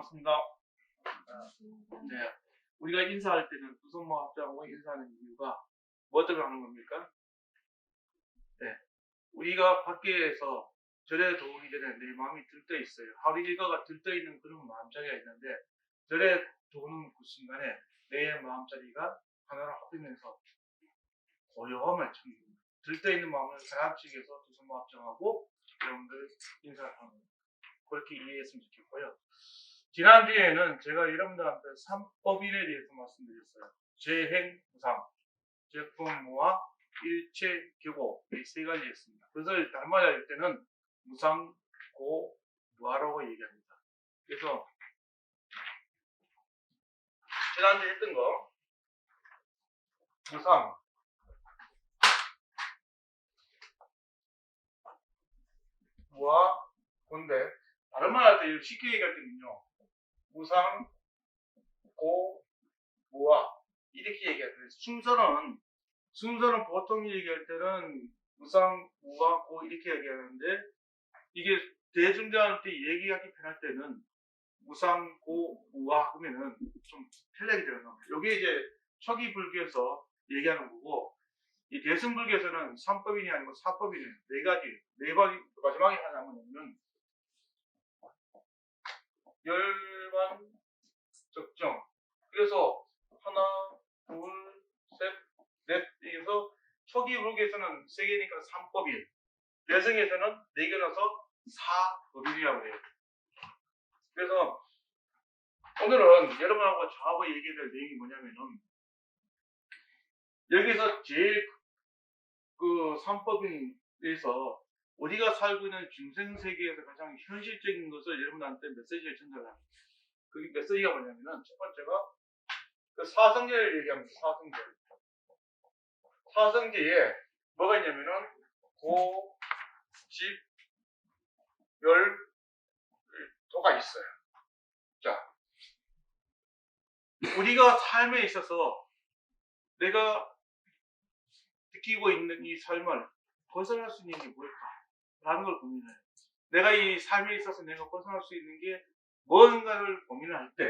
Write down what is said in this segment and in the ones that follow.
반갑습니다. 네, 우리가 인사할 때는 부속모합장하고 인사하는 이유가 뭐 때문에 하는 겁니까? 네, 우리가 밖에서 절에 들어오기 전에 내 마음이 들떠 있어요. 하루 일과가 들떠 있는 그런 마음자리가 있는데 절에 들어오는 그 순간에 내 마음자리가 하나로 합치면서 고요함을 챙깁니다. 들떠 있는 마음을 가ram치기해서 부속모합장하고 여러분들 인사를 하는 겁니다. 그렇게 이해했으면 좋겠고요. 지난주에는 제가 여러분들한테 3법인에 대해서 말씀드렸어요. 재행, 무상, 제품, 무화, 일체, 교고 이 세 가지였습니다. 그것을 달마다 할 때는 무상, 고, 무화라고 얘기합니다. 그래서 지난주에 했던 거 무상, 무화, 고인데 다른 말 할 때 쉽게 얘기할 때는요. 무상, 고, 무화 이렇게 얘기할 때 순서는 보통 얘기할 때는 무상, 무화, 고 이렇게 얘기하는데 이게 대중들한테 얘기하기 편할 때는 무상, 고, 무화 하면은 좀 편하게 들어요. 이게 이제 초기 불교에서 얘기하는 거고 이 대승불교에서는 3법인이 아니고 4법인이에요. 네 가지 마지막에 하나는 열반 적정. 그래서 하나, 둘, 셋, 넷 이래서 초기 불교에서는 세 개니까 3법인. 대승에서는 네 개라서 4법인이라고 해요. 그래서 오늘은 여러분하고 저하고 얘기할 내용이 뭐냐면은 여기서 제일 그 3법인에서 우리가 살고 있는 중생 세계에서 가장 현실적인 것을 여러분한테 메시지를 전달합니다. 그게 메시지가 뭐냐면은 첫 번째가 그 사성제를 얘기합니다. 사성제에 뭐가 있냐면은 고, 집, 열, 도가 있어요. 자, 우리가 삶에 있어서 내가 느끼고 있는 이 삶을 벗어날 수 있는 게 뭘까? 라는 걸 고민해요. 내가 이 삶에 있어서 내가 벗어날 수 있는 게 뭔가를 고민할 때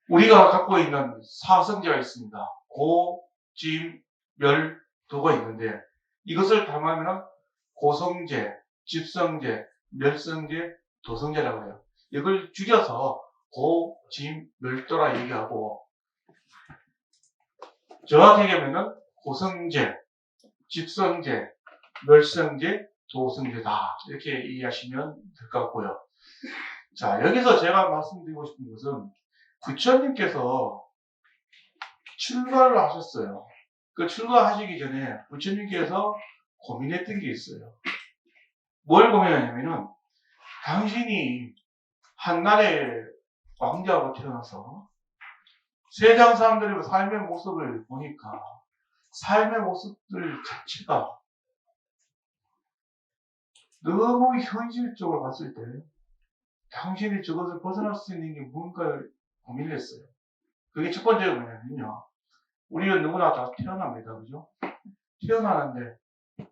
우리가 갖고 있는 사성제가 있습니다. 고, 집, 멸, 도가 있는데 이것을 담으면 고성제, 집성제, 멸성제, 도성제라고 해요. 이걸 줄여서 고, 집, 멸도라 얘기하고 정확히 얘기하면 고성제, 집성제, 멸성제, 도성제다. 이렇게 이해하시면 될 것 같고요. 자, 여기서 제가 말씀드리고 싶은 것은 부처님께서 출가를 하셨어요. 그 출가하시기 전에 부처님께서 고민했던 게 있어요. 뭘 고민하냐면은 당신이 한나라의 왕자하고 태어나서 세상 사람들의 삶의 모습을 보니까 삶의 모습들 자체가 너무 현실적으로 봤을 때 당신이 저것을 벗어날 수 있는 게 뭔가를 고민을 했어요. 그게 첫 번째가 뭐냐면요. 우리는 누구나 다 태어납니다. 그죠? 태어나는데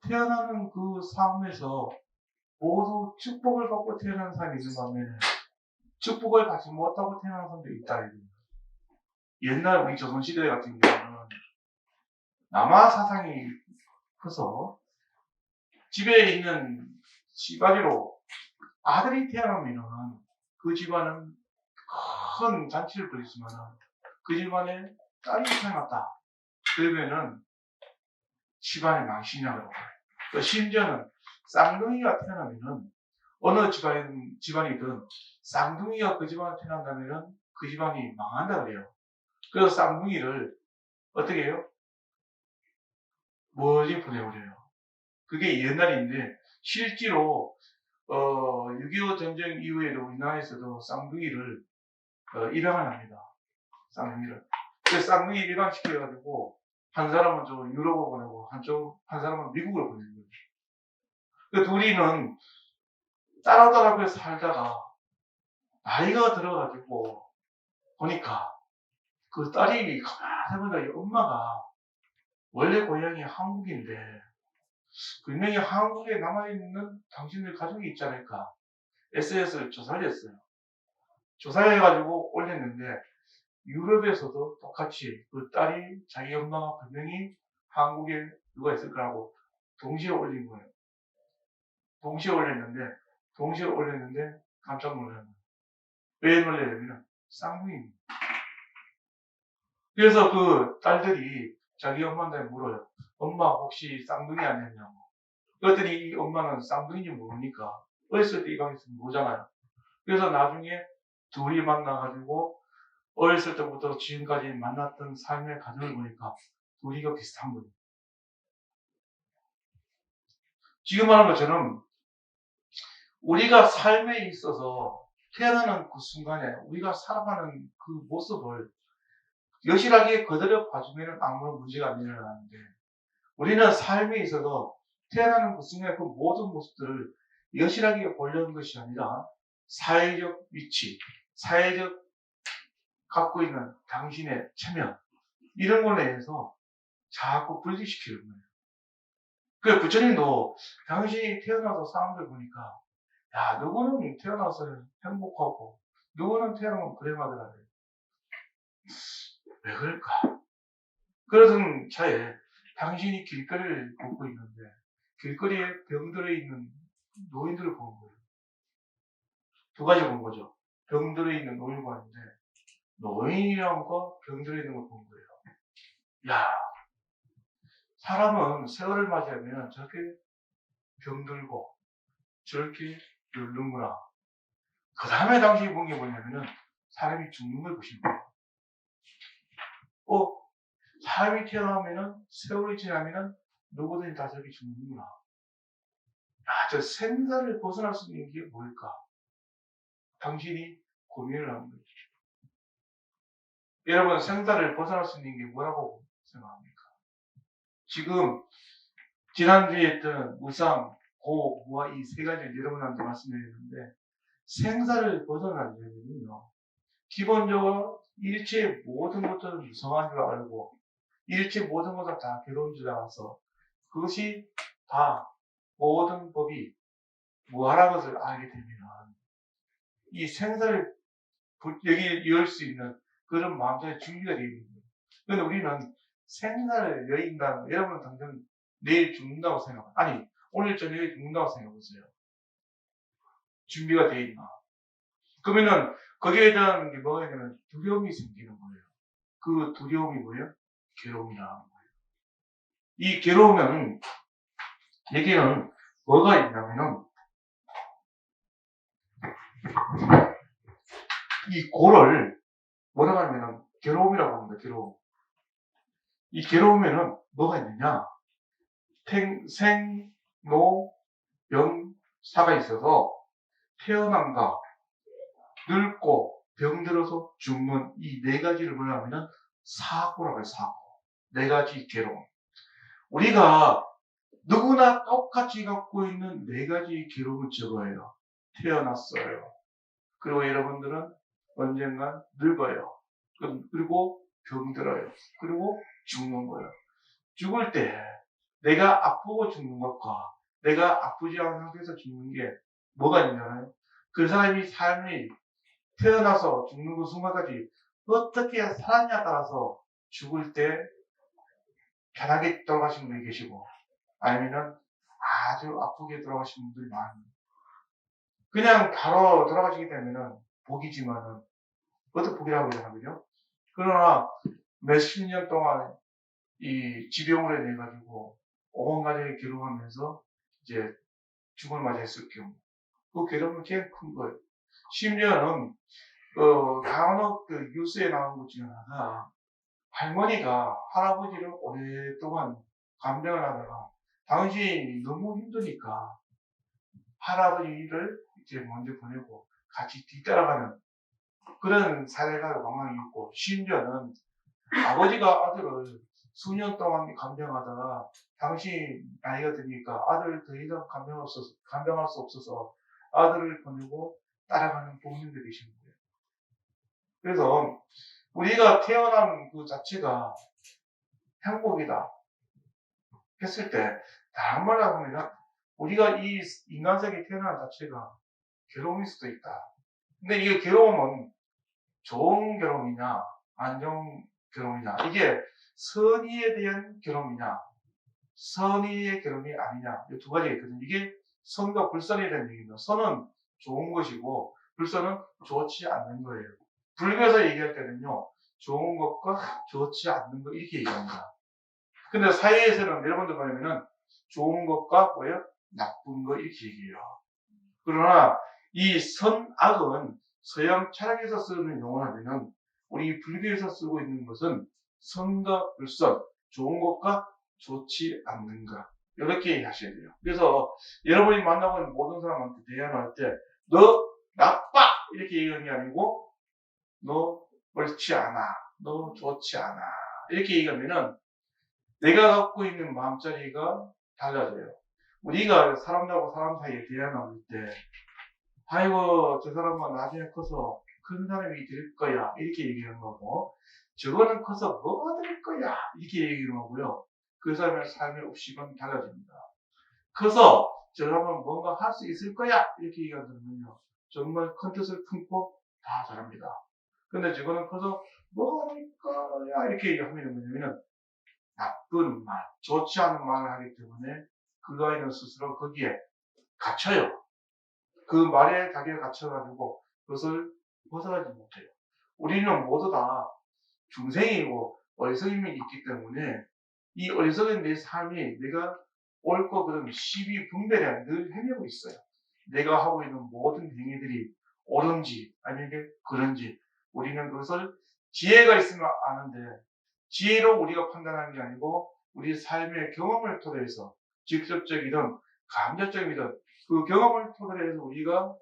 태어나는 그 삶에서 모두 축복을 받고 태어난 사람이 있는 반면에 축복을 받지 못하고 태어난 사람도 있다. 옛날 우리 조선시대 같은 경우는 남아 사상이 커서 집에 있는 집안으로 아들이 태어나면은 그 집안은 큰 잔치를 벌이지만은 그 집안에 딸이 태어났다. 그러면은 집안에 망신이 나고 심지어는 쌍둥이가 태어나면은 어느 집안이든 쌍둥이가 그 집안에 태어난다면은 그 집안이 망한다 그래요. 그래서 쌍둥이를 어떻게 해요? 멀리 보내버려요. 그게 옛날인데 실제로 6.25 전쟁 이후에도 우리나라에서도 쌍둥이를 입양을 합니다. 쌍둥이를. 그래서 쌍둥이 입양시켜가지고 한 사람은 저 유럽을 보내고 한 사람은 미국을 보내는 거예요. 그 둘이는 따라따라 살다가 나이가 들어가지고 보니까 그 딸이 가만히 보니까 엄마가 원래 고향이 한국인데 분명히 한국에 남아있는 당신들 가족이 있지 않을까. SNS를 조사를 했어요. 조사를 해가지고 올렸는데, 유럽에서도 똑같이 그 딸이 자기 엄마가 분명히 한국에 누가 있을 거라고 동시에 올린 거예요. 동시에 올렸는데 깜짝 놀랐어요. 왜 놀라냐면 쌍둥이입니다. 그래서 그 딸들이 자기 엄마한테 물어요. 엄마 혹시 쌍둥이 아니냐고. 그랬더니 이 엄마는 쌍둥이인지 모르니까 어렸을 때 이 방에서 모르잖아요. 그래서 나중에 둘이 만나가지고 어렸을 때부터 지금까지 만났던 삶의 과정을 보니까 둘이가 비슷한 거예요. 지금 말한 것처럼 우리가 삶에 있어서 태어나는 그 순간에 우리가 살아가는 그 모습을 여실하게 그대로 봐주면 아무런 문제가 안 일어나는데, 우리는 삶에 있어서 태어나는 그 순간에 그 모든 모습들을 여실하게 보려는 것이 아니라 사회적 위치, 사회적 갖고 있는 당신의 체면, 이런 걸로 해서 자꾸 분리시키는 거예요. 그 부처님도 당신이 태어나서 사람들 보니까, 야, 누구는 태어나서 행복하고 누구는 태어나면 불행하더라. 왜 그럴까? 그러던 차에 당신이 길거리를 걷고 있는데 길거리에 병들어 있는 노인들을 본 거예요. 두 가지 본 거죠. 병들어 있는 노인을 봤는데 노인이란 거 병들어 있는 걸 본 거예요. 야, 사람은 세월을 맞이하면 저렇게 병들고 저렇게 늙는구나. 그 다음에 당신이 본 게 뭐냐면은 사람이 죽는 걸 보신 거예요. 사람이 태어나면은 세월이 지나면은 누구든지 다 저렇게 죽는구나. 야, 저 생사를 벗어날 수 있는 게 뭘까? 당신이 고민을 하는 거죠. 여러분, 생사를 벗어날 수 있는 게 뭐라고 생각합니까? 지금 지난주에 했던 무상, 고, 무와 이 세 가지를 여러분한테 말씀드렸는데, 생사를 벗어나려면요, 기본적으로 일체의 모든 것들은 무성한 줄 알고 일체 모든 것은 다 괴로운 줄 알아서 그것이 다 모든 법이 무하라는 것을 알게 되면 이 생사를 여기 열 수 있는 그런 마음속에 준비가 되어 있는 거예요. 그런데 우리는 생사를 여인다는, 여러분은 당장 내일 죽는다고 생각해요. 아니, 오늘 저녁에 죽는다고 생각해보세요. 준비가 되어 있나? 그러면은 거기에 대한 게 뭐가 있냐면 두려움이 생기는 거예요. 그 두려움이 뭐예요? 괴로움이라는 거예요. 이 괴로움은 여기는 뭐가 있냐면은 이 고를 뭐라고 하냐면 괴로움이라고 합니다. 괴로움. 이 괴로움에는 뭐가 있느냐? 생, 노, 병, 사가 있어서 태어남과 늙고 병들어서 죽는 이 네 가지를 뭐라 하면은 사고라고 해요. 사고. 네 가지 괴로움. 우리가 누구나 똑같이 갖고 있는 네 가지 괴로움을 적어요. 태어났어요. 그리고 여러분들은 언젠간 늙어요. 그리고 병들어요. 그리고 죽는 거예요. 죽을 때 내가 아프고 죽는 것과 내가 아프지 않은 상태에서 죽는 게 뭐가 있냐면 그 사람이 삶이 태어나서 죽는 그 순간까지 어떻게 살았냐에 따라서 죽을 때 편하게 돌아가시는 분이 계시고 아니면 아주 아프게 돌아가시는 분들이 많아요. 그냥 바로 돌아가시게 되면은 복이지만은 그것도 복이라고 생각하거든요. 그러나 몇십 년 동안 이 지병으로 인해 가지고 온 가족이 괴로워하면서 이제 죽음을 맞이했을 경우 그 괴로움은 제일 큰 거예요. 심지어는 간혹 그 뉴스에 나온 것 중에 하나가 할머니가 할아버지를 오랫동안 간병을 하다가 당신이 너무 힘드니까 할아버지를 이제 먼저 보내고 같이 뒤따라가는 그런 사례가 왕왕 있고, 심지어는 아버지가 아들을 수년 동안 간병하다가 당시 나이가 드니까 아들을 더 이상 간병할 수 없어서 아들을 보내고 따라가는 부모님들이 계신 거예요. 그래서 우리가 태어난 그 자체가 행복이다 했을 때 다른 말로 하면 우리가 이 인간세계에 태어난 자체가 괴로움일 수도 있다. 근데 이게 괴로움은 좋은 괴로움이냐, 안 좋은 괴로움이냐, 이게 선의에 대한 괴로움이냐, 선의의 괴로움이 아니냐, 이 두 가지가 있거든요. 이게 선과 불선에 대한 얘기입니다. 선은 좋은 것이고, 불선은 좋지 않는 거예요. 불교에서 얘기할 때는요, 좋은 것과 좋지 않는 것, 이렇게 얘기합니다. 근데 사회에서는 여러분들 뭐냐면은, 좋은 것과 뭐예요? 나쁜 거, 이렇게 얘기해요. 그러나, 이 선악은 서양 철학에서 쓰는 용어라면, 우리 불교에서 쓰고 있는 것은 선과 불선, 좋은 것과 좋지 않는 것. 이렇게 하셔야 돼요. 그래서 여러분이 만나고 있는 모든 사람한테 대화할 때, 너 나빠! 이렇게 얘기하는 게 아니고, 너 옳지 않아. 너 좋지 않아. 이렇게 얘기하면은, 내가 갖고 있는 마음자리가 달라져요. 우리가 사람들하고 사람 사이에 대화 나눌 때, 아이고, 저 사람은 나중에 커서 큰 사람이 될 거야. 이렇게 얘기하는 거고, 저거는 커서 뭐가 될 거야. 이렇게 얘기하는 거고요. 그 사람의 삶의 옵식은 달라집니다. 커서 저 사람은 뭔가 할 수 있을 거야. 이렇게 얘기하면요. 정말 큰 뜻을 품고 다 잘합니다. 근데 저거는 커서 뭐가 될 거야. 이렇게 얘기하면 뭐냐면은 나쁜 말, 좋지 않은 말을 하기 때문에 그 아이는 스스로 거기에 갇혀요. 그 말에 자기가 갇혀가지고 그것을 벗어나지 못해요. 우리는 모두 다 중생이고 어리석임이 있기 때문에 이 어리석은 내 삶이 내가 옳고 그름 시비 분별에 늘 헤매고 있어요. 내가 하고 있는 모든 행위들이 옳은지 아니면 그런지 우리는 그것을 지혜가 있으면 아는데 지혜로 우리가 판단하는 게 아니고 우리 삶의 경험을 토대해서 직접적이든 감정적이든 그 경험을 토대해서 우리가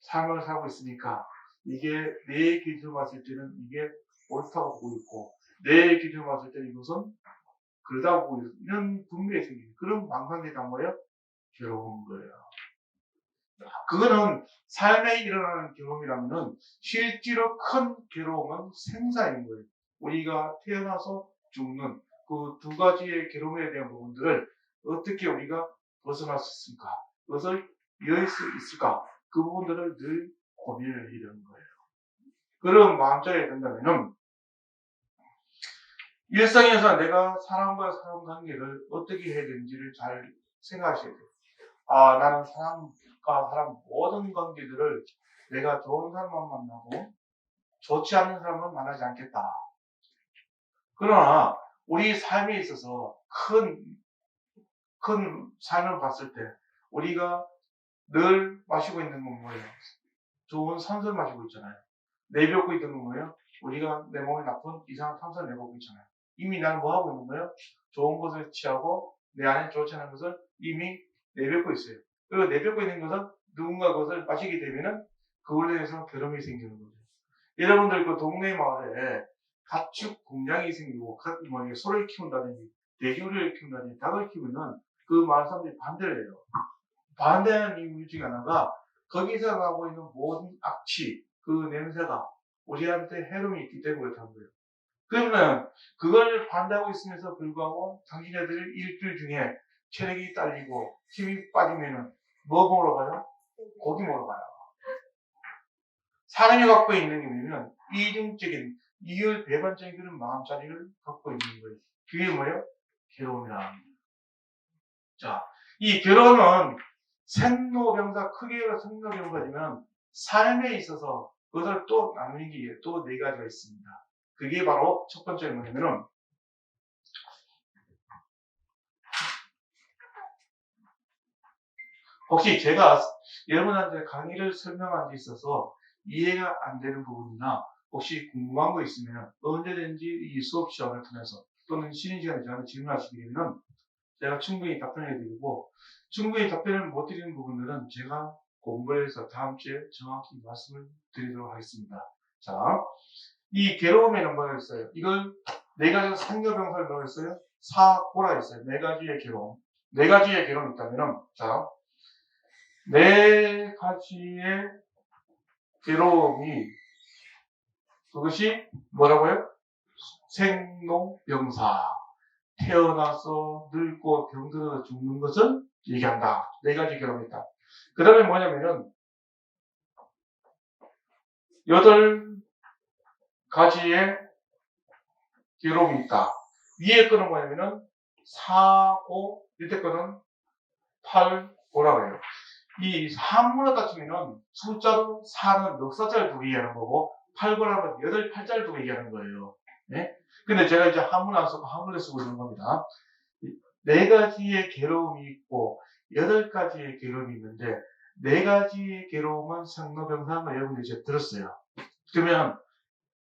삶을 살고 있으니까 이게 내 기준으로 봤을 때는 이게 옳다고 보고 있고 내 기준으로 봤을 때는 이것은 그러다고 보고 있고 이런 분별이 생기는 그런 망상이 다 뭐예요? 괴로운 거예요. 그거는 삶에 일어나는 경험이라면 실제로 큰 괴로움은 생사인 거예요. 우리가 태어나서 죽는 그 두 가지의 괴로움에 대한 부분들을 어떻게 우리가 벗어날 수 있을까? 그것을 이해할 수 있을까? 그 부분들을 늘 고민을 이루는 거예요. 그런 마음자리가 된다면은 일상에서 내가 사람과 사람 관계를 어떻게 해야 되는지를 잘 생각하셔야 돼요. 아, 나는 사람과 사람 모든 관계들을 내가 좋은 사람만 만나고 좋지 않은 사람은 만나지 않겠다. 그러나 우리 삶에 있어서 큰 삶을 봤을 때 우리가 늘 마시고 있는 건 뭐예요? 좋은 산소를 마시고 있잖아요. 내뱉고 있는 건 뭐예요? 우리가 내 몸에 나쁜 이상한 탄소를 내뱉고 있잖아요. 이미 나는 뭐 하고 있는 거예요? 좋은 것을 취하고 내 안에 좋지 않은 것을 이미 내뱉고 있어요. 그리고 내뱉고 있는 것은 누군가 그것을 마시게 되면은 그걸로 인해서 괴로움이 생기는 거죠. 여러분들 그 동네 마을에 가축 공장이 생기고 소를 키운다든지 돼지를 키운다든지 닭을 키우면 그 마을 사람들이 반대를 해요. 반대하는 이유 중에 하나가 거기서 나오고 있는 모든 악취, 그 냄새가 우리한테 해로움이 있기 때문에 그렇다는 거예요. 그러면 그걸 반대하고 있으면서 불구하고 당신네들 일주일 중에 체력이 딸리고 힘이 빠지면은 뭐 먹으러 가요? 고기 먹으러 가요. 사람이 갖고 있는 게 뭐냐면 이중적인 이율 배반적인 그런 마음자리를 갖고 있는 거예요. 그게 뭐예요? 괴로움이라는 거예요. 자, 이 괴로움은 생로병사, 크게 생로병사지만 삶에 있어서 그것을 또 나누는 게 또 네 가지가 있습니다. 그게 바로 첫 번째는 뭐냐면은 혹시 제가 여러분한테 강의를 설명한 데 있어서 이해가 안 되는 부분이나 혹시 궁금한 거 있으면 언제든지 이 수업 시간을 통해서 또는 쉬는 시간에 저한테 질문하시게 되면 제가 충분히 답변해 드리고 충분히 답변을 못 드리는 부분들은 제가 공부를 해서 다음 주에 정확히 말씀을 드리도록 하겠습니다. 자, 이 괴로움에는 뭐가 있어요? 이걸 네 가지 상여병사를 뭐가 있어요? 사고라 있어요. 네 가지의 괴로움. 네 가지의 괴로움이 있다면은 자, 네 가지의 괴로움이 그것이 뭐라고요? 생로병사. 태어나서 늙고 병들어 죽는 것을 얘기한다. 4가지 괴로움이 있다. 그 다음에 뭐냐면은 8가지의 괴로움이 있다. 위에 거는 뭐냐면은 4, 5, 밑에 거는 8, 5라고 해요. 이 한문을 따지면은 숫자로 4는 넉사자를 두고 얘기하는 거고 8, 9라면 8, 8자를 두고 얘기하는 거예요. 네? 근데 제가 이제 한문 안 쓰고 한글을 쓰고 있는 겁니다. 4가지의 괴로움이 있고 8가지의 괴로움이 있는데 4가지의 괴로움은 상노병사만 여러분들 이제 들었어요. 그러면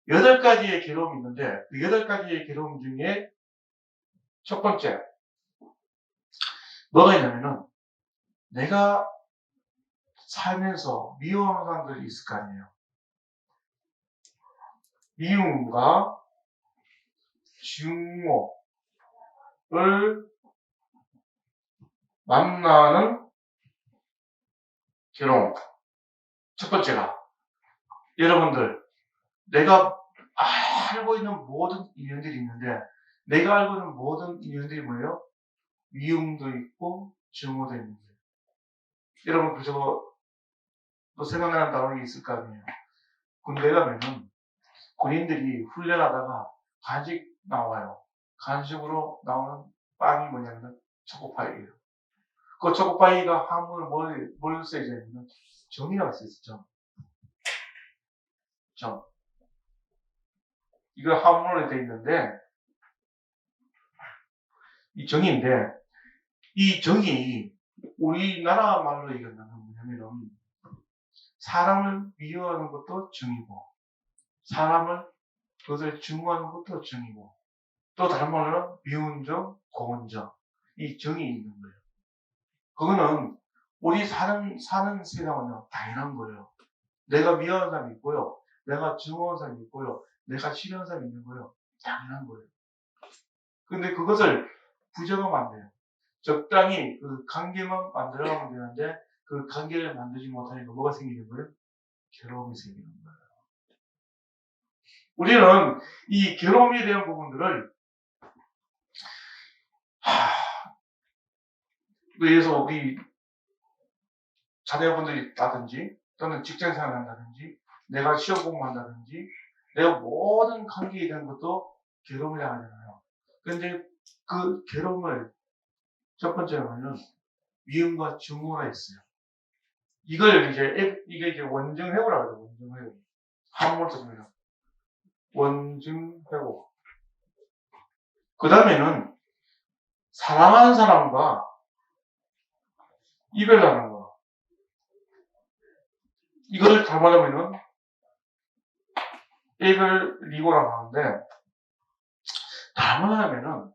8가지의 괴로움이 있는데 그 8가지의 괴로움 중에 첫 번째 뭐가 있냐면은 내가 살면서 미워하는 사람들이 있을 거 아니에요. 미움과 증오를 만나는 괴로움. 첫 번째가 여러분들 내가 알고 있는 모든 인연들이 있는데 내가 알고 있는 모든 인연들이 뭐예요? 미움도 있고 증오도 있는 거예요. 여러분 그저 또 생각나는 단어가 있을 거 아니에요. 군대 가면은 군인들이 훈련하다가 간식 나와요. 간식으로 나오는 빵이 뭐냐면 초코파이예요. 그 초코파이가 한문을 뭘 써있냐면 정이라고 써있어요. 정. 이거 한문으로 되어 있는데 이 정인데 이 정이 우리나라 말로 얘기한다면 뭐냐면은 사람을 미워하는 것도 정이고 사람을 그것을 증오하는 것도 정이고 또 다른 말로는 미운 정, 고운 정 이 정이 있는 거예요. 그거는 우리 사는 세상은요 당연한 거예요. 내가 미워하는 사람이 있고요. 내가 증오하는 사람이 있고요. 내가 싫어하는 사람이 있는 거예요. 당연한 거예요. 근데 그것을 부정하면 안 돼요. 적당히 그 관계만 만들어가면 되는데 그 관계를 만들지 못하니까 뭐가 생기는 거예요? 괴로움이 생기는 거예요. 우리는 이 괴로움에 대한 부분들을 위해서 우리 자녀분들이 있다든지 또는 직장생활을 한다든지 내가 시험 공부한다든지 내가 모든 관계에 대한 것도 괴로움을 당하잖아요. 그런데 그 괴로움을 첫 번째로는 미움과 증오가 있어요. 이게 이제 원증회고라고 해요. 원증회고. 한국어로 쓰면 원증회고. 그 다음에는 사랑하는 사람과 이별하는 거. 이걸 담아내면은 이별리고라고 하는데 담아내면은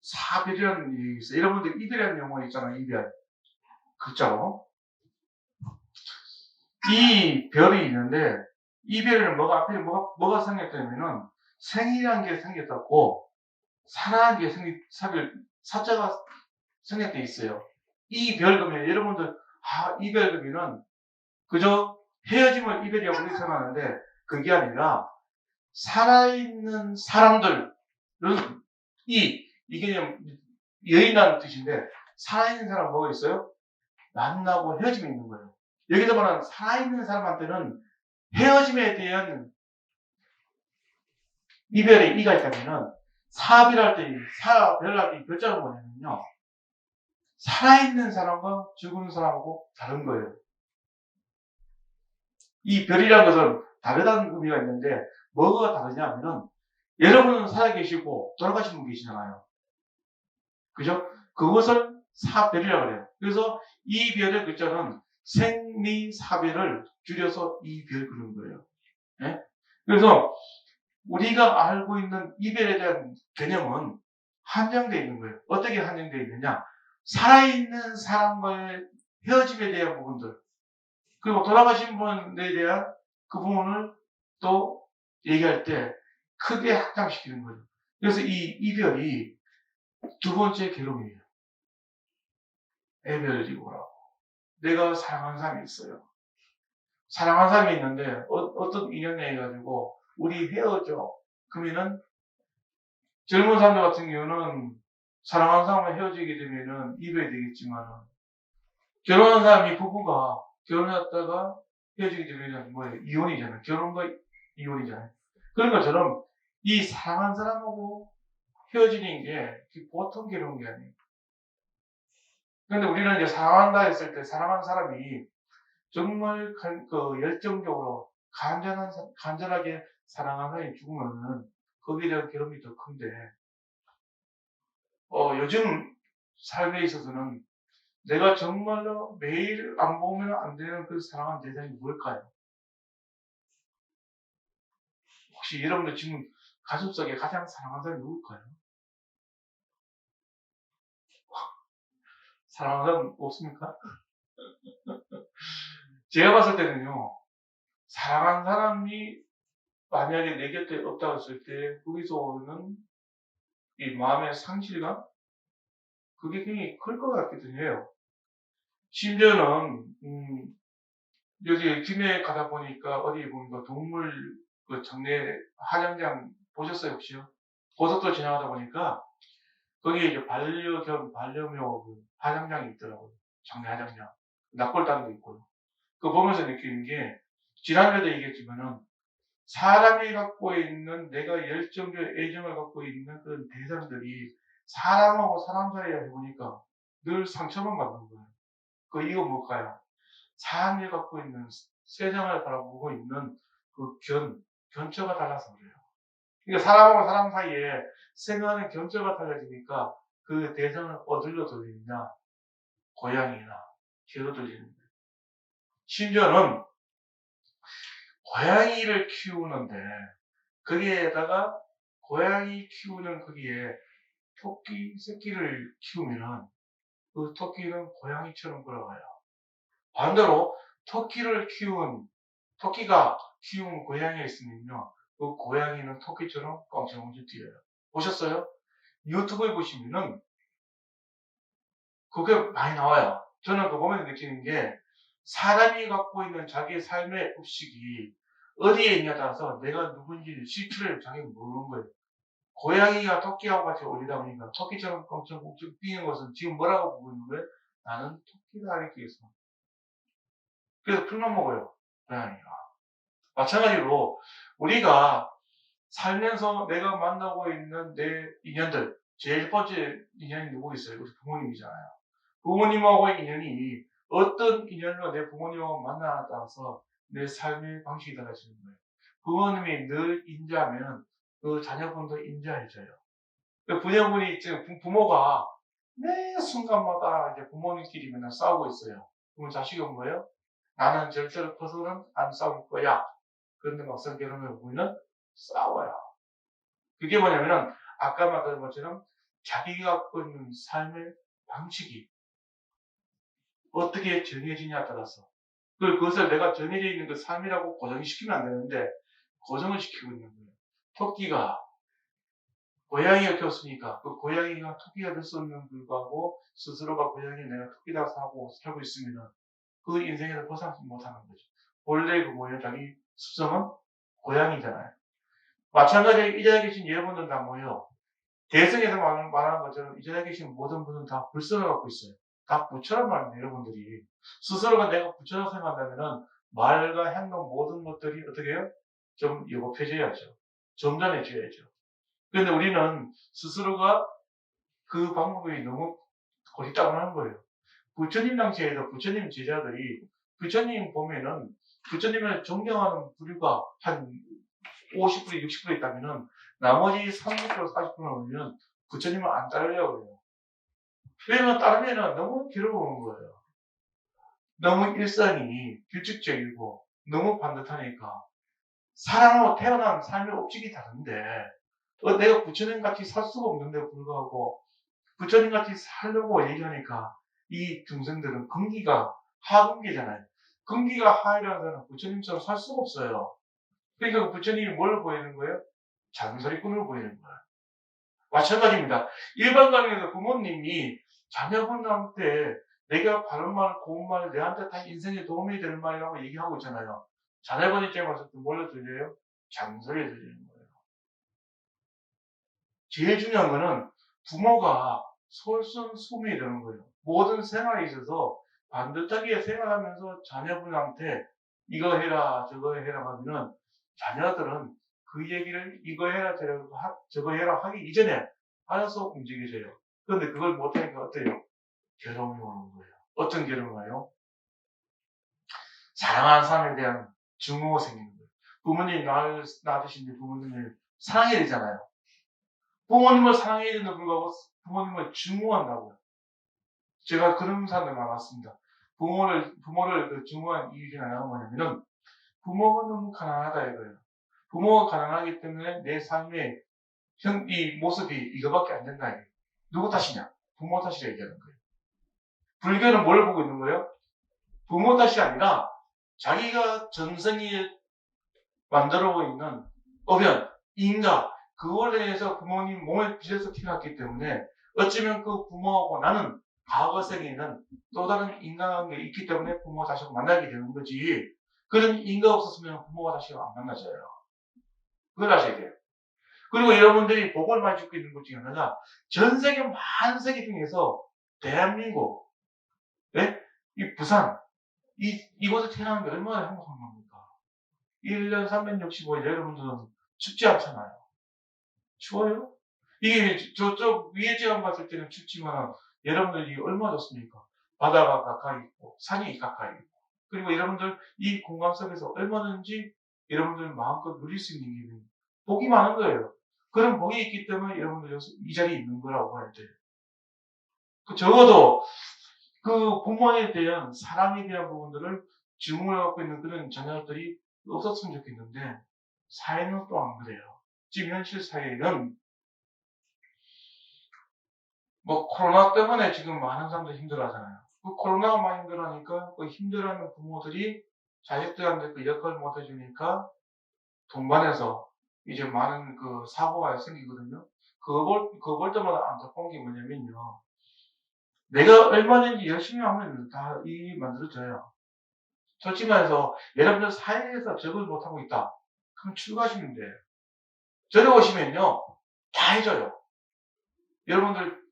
생리사별이라는 얘기 있어요. 여러분들 이별이라는 용어 있잖아요. 이별. 그죠? 이 별이 있는데 이별은 앞에 뭐가 생겼다면은 생이라는 게 생겼다고 사랑하는 게 사자가 생략돼 있어요. 이 별금에 여러분들 이별 그러면은 그저 헤어짐을 이별이라고 그렇게 생각하는데 그게 아니라 살아있는 사람들은 이게 여인이라는 뜻인데 살아있는 사람 뭐가 있어요? 만나고 헤어짐이 있는 거예요. 여기서 말하는 살아있는 사람한테는 헤어짐에 대한 이별의 이가 있다면은 사별할 때 결정은 뭐냐면요. 살아있는 사람과 죽은 사람하고 다른 거예요. 이 별이라는 것은 다르다는 의미가 있는데 뭐가 다르냐면은 여러분은 살아계시고 돌아가신 분 계시잖아요. 그죠? 그것을 사별이라고 해요. 그래서 이 별의 글자는 생리사별을 줄여서 이 별 그런 거예요. 네? 그래서 우리가 알고 있는 이별에 대한 개념은 한정되어 있는 거예요. 어떻게 한정되어 있느냐? 살아있는 사람과의 헤어짐에 대한 부분들, 그리고 돌아가신 분에 대한 그 부분을 또 얘기할 때 크게 확장시키는 거예요. 그래서 이 이별이 두 번째 괴로움이에요. 애별이고라고. 내가 사랑하는 사람이 있어요. 사랑하는 사람이 있는데 어떤 인연에 해가지고 우리 헤어져. 그러면은 젊은 사람들 같은 경우는 사랑하는 사람과 헤어지게 되면은 이별이 되겠지만, 결혼한 사람이 부부가 결혼했다가 헤어지게 되면 뭐예요? 이혼이잖아요. 결혼과 이혼이잖아요. 그런 것처럼 이 사랑한 사람하고 헤어지는 게 보통 괴로운 게 아니에요. 그런데 우리는 이제 사랑한다 했을 때 사랑하는 사람이 정말 열정적으로 간절하게 사랑하는 사람이 죽으면은 거기에 대한 괴로움이 더 큰데, 요즘 삶에 있어서는 내가 정말로 매일 안 보면 안 되는 그 사랑하는 대상이 뭘까요? 혹시 여러분들 지금 가슴속에 가장 사랑하는 사람이 누굴까요? 사랑하는 사람 없습니까? 제가 봤을 때는요, 사랑하는 사람이 만약에 내 곁에 없다고 했을 때, 거기서 오는 이 마음의 상실감? 그게 굉장히 클 것 같기도 해요. 심지어는, 여기 김해에 가다 보니까 어디 보니까 동물 그 장례 한양장 보셨어요, 혹시요? 고속도로 지나가다 보니까 거기에 이제 반려견, 반려묘 그 한양장이 있더라고요. 장례 한양장. 납골당도 있고요. 그거 보면서 느끼는 게, 지난주에도 얘기했지만은, 사람이 갖고 있는 내가 열정적 애정을 갖고 있는 그런 대상들이 사람하고 사람 사이에 해보니까 늘 상처만 받는 거예요. 이거 뭘까요? 사람이 갖고 있는 세상을 바라보고 있는 그 견처가 달라서 그래요. 그러니까 사람하고 사람 사이에 생각하는 견처가 달라지니까 그 대상을 어디로 돌리느냐? 고양이나 개로 돌리는 거예요. 심지어는 고양이를 키우는데 거기에다가 고양이 키우는 거기에 토끼 새끼를 키우면은 그 토끼는 고양이처럼 걸어가요. 반대로 토끼가 키운 고양이가 있으면요, 그 고양이는 토끼처럼 껑충껑충 뛰어요. 보셨어요? 유튜브에 보시면은 그게 많이 나와요. 저는 그거 보면서 느끼는 게, 사람이 갖고 있는 자기의 삶의 의식이 어디에 있냐에 따라서 내가 누군지 실체를 자기가 모르는 거예요. 고양이가 토끼하고 같이 어울리다 보니까 토끼처럼 껑충껑충 뛰는 것은 지금 뭐라고 보고 있는 거예요? 나는 토끼다 이렇게 해서. 그래서 풀만 먹어요, 고양이가. 마찬가지로 우리가 살면서 내가 만나고 있는 내 인연들, 제일 번째 인연이 누구 있어요? 우리 부모님이잖아요. 부모님하고의 인연이 어떤 인연으로 내 부모님하고 만나에 따라서 내 삶의 방식이 달라지는 거예요. 부모님이 늘 인자하면 그 자녀분도 인자해져요. 부모분이 지금 부모가 매 순간마다 이제 부모님끼리 맨날 싸우고 있어요. 그럼 자식은 뭐예요? 나는 절대로 커서는 안 싸울 거야. 그런데 막상 결혼을 보면 싸워요. 그게 뭐냐면은 아까 말한 것처럼 자기가 갖고 있는 삶의 방식이 어떻게 정해지냐에 따라서, 그것을 내가 정해져 있는 그 삶이라고 고정시키면 안 되는데 고정을 시키고 있는 거예요. 토끼가 고양이가 키웠으니까 그 고양이가 토끼가 됐었는 불구하고 스스로가 고양이 내가 토끼다 살고 있으면 그 인생에서 벗어나지 못하는 거죠. 본래 그 뭐예요? 자기 수성은 고양이잖아요. 마찬가지로 이 자리에 계신 여러분들 다 뭐예요? 대승에서 말하는 것처럼 이 자리에 계신 모든 분은 다 불성을 갖고 있어요. 다 부처란 말입니다, 여러분들이. 스스로가 내가 부처라고 생각한다면은 말과 행동 모든 것들이 어떻게 해요? 좀 요겁해져야죠. 점잖해져야죠. 그런데 우리는 스스로가 그 방법이 너무 고리따분한 거예요. 부처님 당시에도 부처님 제자들이, 부처님 보면은 부처님을 존경하는 부류가 한 50% 60% 있다면은 나머지 30% 40%는 보면 부처님을 안 따르려고 그래요. 왜냐면 따르면 너무 괴로운 거예요. 너무 일상이 규칙적이고 너무 반듯하니까. 사람으로 태어난 삶의 업적이 다른데 내가 부처님 같이 살 수가 없는데 불구하고 부처님 같이 살려고 얘기하니까 이 중생들은 근기가 하근기잖아요. 근기가 하이라는 사람은 부처님처럼 살 수가 없어요. 그러니까 부처님이 뭘 보이는 거예요? 잔소리꾼을 보이는 거예요. 마찬가지입니다. 일반 가정에서 부모님이 자녀분한테 내가 바른 말, 고운 말, 내한테 다 인생에 도움이 되는 말이라고 얘기하고 있잖아요. 자녀분 입장에 봤을 때 뭘로 들려요? 잔소리 들리는 거예요. 제일 중요한 거는 부모가 솔선수범이 되는 거예요. 모든 생활에 있어서 반듯하게 생활하면서 자녀분한테 이거 해라 저거 해라 하면은 자녀들은 그 얘기를 이거 해라 저거 해라 하기 이전에 알아서 움직여져요. 그런데 그걸 못하니까 어때요? 괴로움이 오는 거예요. 어떤 괴로움이 와요? 사랑하는 사람에 대한 증오가 생기는 거예요. 부모님 낳으신 부모님을 사랑해야 되잖아요. 부모님을 사랑해야 되는데 불구하고 부모님을 증오한다고요. 제가 그런 사람들 많았습니다. 부모를 증오한 이유 중에 하나가 뭐냐면은 부모가 너무 가난하다 이거예요. 부모가 가난하기 때문에 내 삶의 이 모습이 이거밖에 안 된다 이거예요. 누구 탓이냐? 부모 탓이라 얘기하는 거예요. 불교는 뭘 보고 있는 거예요? 부모 탓이 아니라 자기가 전생에 만들어 있는 어변, 인가, 그걸로 인해서 부모님 몸에 빚어서 태어났기 때문에 어쩌면 그 부모하고 나는 과거 생에는 또 다른 인간관계가 있기 때문에 부모가 다시 만나게 되는 거지. 그런 인가 없었으면 부모가 다시 안 만나져요. 그걸 아셔야 돼요. 그리고 여러분들이 복을 많이 듣고 있는 것 중에 하나가 전 세계 많은 세계 중에서 대한민국, 네? 이 부산, 이곳에 태어나는 게 얼마나 행복한 겁니까? 1년 365일 여러분들은 춥지 않잖아요. 추워요? 이게 저쪽 위에 지방 봤을 때는 춥지만 여러분들이 얼마나 좋습니까? 바다가 가까이 있고 산이 가까이 있고 그리고 여러분들 이 공간 속에서 얼마든지 여러분들 마음껏 누릴 수 있는 게 복이 많은 거예요. 그런 복이 있기 때문에 여러분들 이 자리에 있는 거라고 봐야 돼요. 적어도 그 부모에 대한 사랑에 대한 부분들을 증오를 갖고 있는 그런 자녀들이 없었으면 좋겠는데 사회는 또 안 그래요. 지금 현실 사회는 뭐 코로나 때문에 지금 많은 사람들이 힘들어하잖아요. 그 코로나가 많이 힘들어하니까 그 힘들어하는 부모들이 자식들한테 그 역할을 못 해주니까 동반해서 이제 많은 그 사고가 생기거든요. 그거 볼 때마다 안타까운 게 뭐냐면요. 내가 얼마든지 열심히 하면 다 일이 만들어져요. 솔직히 말해서 여러분들 사회에서 적응을 못하고 있다. 그럼 출가하시면 돼요. 저리 오시면요. 다 해줘요. 여러분들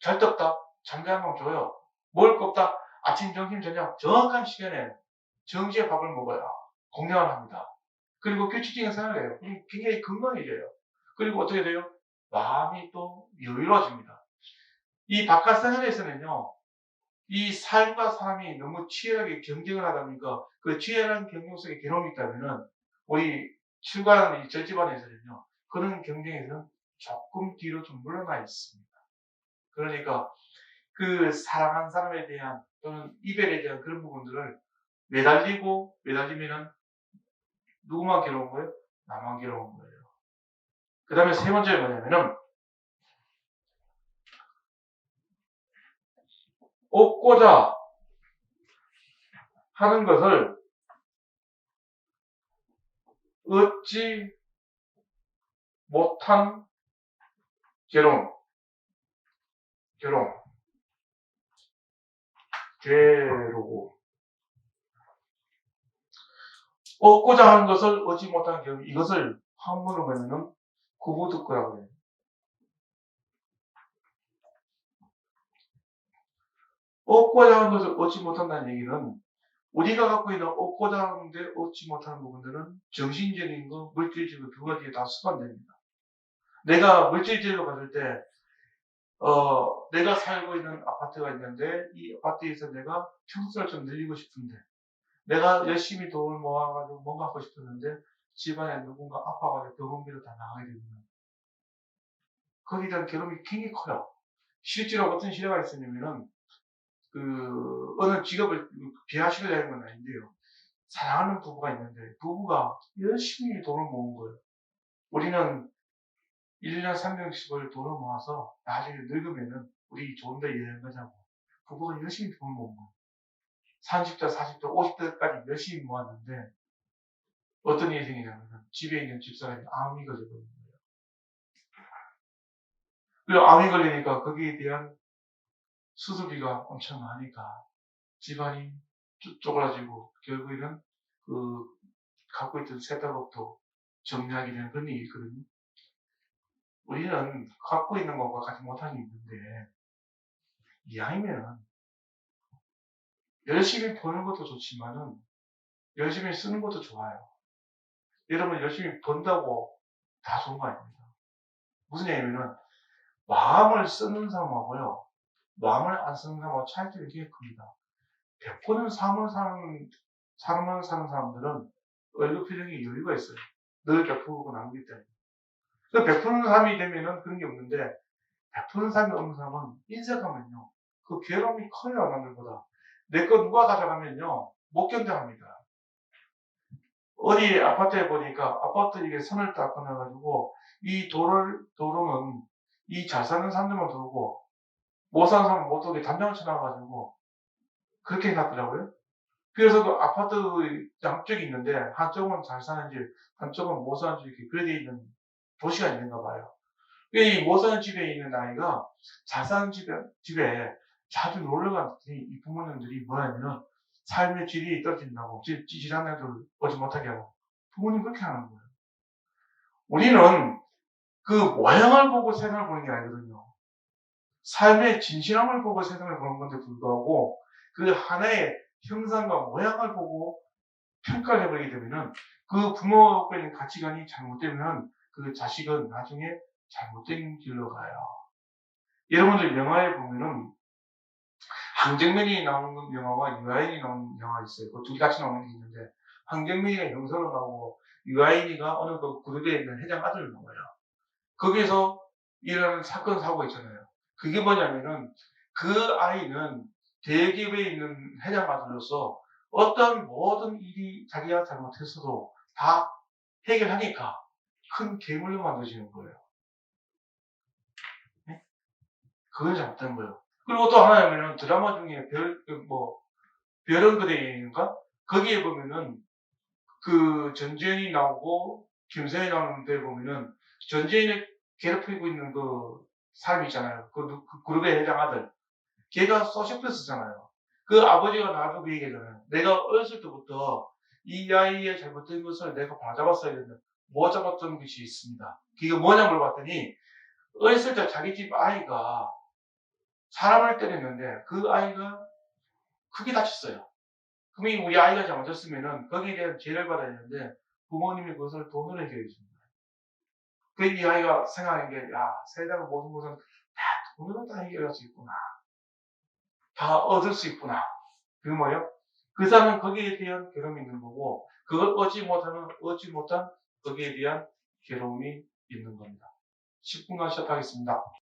잘 떴다. 잠대 한 방 줘요. 먹을 거 없다. 아침, 점심, 저녁 정확한 시간에 정시에 밥을 먹어요. 공양을 합니다. 그리고 규칙적인 생활을 해요. 굉장히 건강해져요. 그리고 어떻게 돼요? 마음이 또 여유로워집니다. 이 바깥 생활에서는요. 이 삶과 사람이 너무 치열하게 경쟁을 하다 보니까 그 치열한 경쟁 속에 괴로움이 있다면은 우리 출가하는 저 집안에서는요. 그런 경쟁에서는 조금 뒤로 좀 물러나 있습니다. 그러니까 그 사랑한 사람에 대한 또는 이별에 대한 그런 부분들을 매달리면은 누구만 괴로운 거예요? 나만 괴로운 거예요. 그 다음에 세 번째 뭐냐면은 얻고자 하는 것을 얻지 못한 괴로움. 괴로고 얻고자 하는 것을 얻지 못한 괴로움. 이것을 한문으로 보면은 구부득고라고 해요. 얻고자 하는 것을 얻지 못한다는 얘기는 우리가 갖고 있는 얻고자 하는데 얻지 못하는 부분들은 정신적인 거, 물질적인 두 가지에 다 수반됩니다. 내가 물질적으로 봤을 때 내가 살고 있는 아파트가 있는데 이 아파트에서 내가 평수를 좀 늘리고 싶은데 내가 열심히 돈을 모아가지고 뭔가 하고 싶었는데 집안에 누군가 아파가지고 병원비로 다 나가게 되면 거기에 대한 괴로움이 굉장히 커요. 실제로 어떤 시대가 있었냐면은 어느 직업을 비하시려 하는 건 아닌데요. 사랑하는 부부가 있는데 부부가 열심히 돈을 모은 거예요. 우리는 1년 360을 돈을 모아서 나중에 늙으면은 우리 좋은 데 여행 가자고. 부부가 열심히 돈을 모은 거예요. 30대, 40대, 50대까지 열심히 모았는데 어떤 일이 생기냐면 집에 있는 집사람이 암이 걸려버린 거예요. 그리고 암이 걸리니까 거기에 대한 수술비가 엄청 많으니까 집안이 쪼그라지고 결국에는 갖고 있던 세탁업도 정리하게 되는 그런 일이 있거든요. 우리는 갖고 있는 것과 갖지 못한 게 있는데, 이왕이면 열심히 버는 것도 좋지만은 열심히 쓰는 것도 좋아요. 여러분 열심히 번다고 다 좋은 거 아닙니다. 무슨 얘기냐면은 마음을 쓰는 사람하고요, 마음을 안 쓰는 사람하고 차이점이 되게 큽니다. 베푸는 삶을 사는 사람들은 얼굴 표정에 여유가 있어요. 늘 베푸고 남기기 때문에. 그 베푸는 삶이 되면은 그런 게 없는데, 베푸는 삶이 없는 사람은 인색하면요, 그 괴로움이 커요. 남들보다. 내 거 누가 가져가면요 못 견뎌합니다. 어디 아파트에 보니까 아파트 이게 선을 딱 끊어가지고 이 도로는 이 잘 사는 사람들만 들어오고 못 사는 사람은 못 오게 담장을 쳐놔가지고 그렇게 해놨더라고요. 그래서 그 아파트 양쪽이 있는데 한쪽은 잘 사는 집, 한쪽은 못 사는 집, 이렇게 그래 돼 있는 도시가 있는가 봐요. 이 못 사는 집에 있는 아이가 잘 사는 집에 자주 놀러 갔더니 이 부모님들이 뭐냐면은 삶의 질이 떨어진다고, 질환 애들 오지 못하게 하고, 부모님 그렇게 하는 거예요. 우리는 그 모양을 보고 세상을 보는 게 아니거든요. 삶의 진실함을 보고 세상을 보는 건데 불구하고 그 하나의 형상과 모양을 보고 평가를 해버리게 되면은 그 부모가 있는 가치관이 잘못되면 그 자식은 나중에 잘못된 길로 가요. 여러분들 영화에 보면은 황정민이 나오는 영화와 유아인이 나오는 영화가 있어요. 그 둘이 같이 나오는 게 있는데, 황정민이가 형사로 나오고 유아인이가 어느 그 그룹에 있는 회장 아들로 나와요. 거기에서 일어나는 사건 사고가 있잖아요. 그게 뭐냐면은 그 아이는 대기업에 있는 회장 아들로서 어떤 모든 일이 자기가 잘못했어도 다 해결하니까 큰 괴물로 만들어지는 거예요. 네? 그건 잘못된 거예요. 그리고 또 하나는 드라마 중에 별은 그대인가? 거기에 보면은 그 전지현이 나오고 김서현이 나오는데 보면은 전지현이 괴롭히고 있는 그 사람이 있잖아요. 그 그룹의 회장 아들. 걔가 소시오패스잖아요. 그 아버지가 나도 그 얘기잖아요. 내가 어렸을 때부터 이 아이의 잘못된 것을 내가 바로잡았어야 되는데 못 잡았던 것이 있습니다. 그게 뭐냐 물어봤더니, 어렸을 때 자기 집 아이가 사람을 때렸는데 그 아이가 크게 다쳤어요. 그러면 우리 아이가 잘못했으면은 거기에 대한 죄를 받아야 되는데 부모님이 그것을 돈으로 해결해 줍니다. 그 이 아이가 생각한 게, 야, 세상의 모든 것은 다 돈으로 다 해결할 수 있구나. 다 얻을 수 있구나. 그게 뭐예요? 그 사람은 거기에 대한 괴로움이 있는 거고, 그걸 얻지 못한 거기에 대한 괴로움이 있는 겁니다. 10분간 시작하겠습니다.